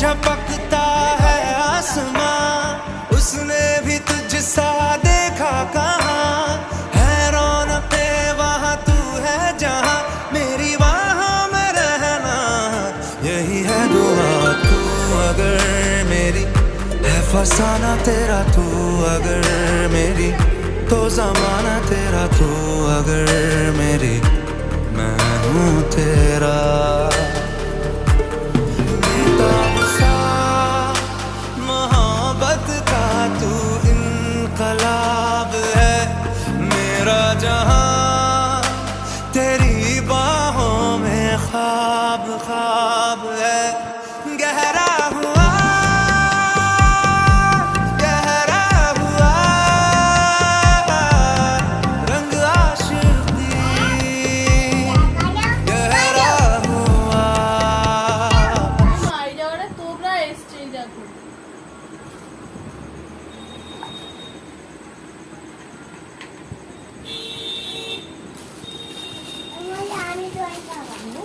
झपकता है आसमां, उसने भी तुझसा देखा कहाँ, है रौनके वहाँ तू है जहाँ, मेरी बाहों में रहना यही है दुआ। तू अगर मेरी है फसाना तेरा, तू अगर मेरी तो जमाना तेरा, तू अगर मेरी मैं हूँ तेरा। बेताब सा मोहब्बत का तू इनकलाब है, मेरा जहां तेरी बाहों में ख्वाब ख्वाब है। गहरा हुआ गहरा हुआ रंग आशिकी, गहरा हुआ। আইডিয়াটা তোমরা এসছেই দেখো।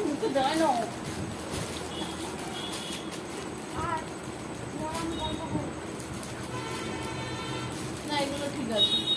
মুখে দেয় না। না এগুলো ঠিক আছে।